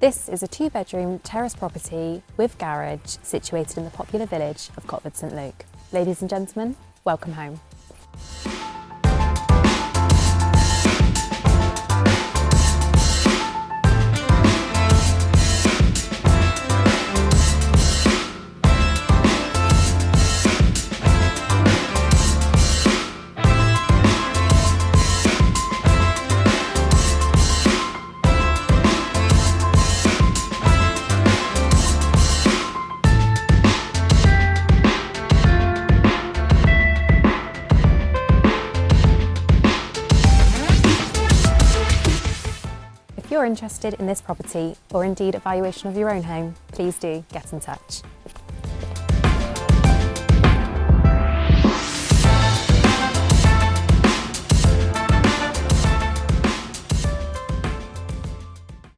This is a 2-bedroom terrace property with garage situated in the popular village of Cotford St Luke. Ladies and gentlemen, welcome home. If you're interested in this property or indeed a valuation of your own home, please do get in touch.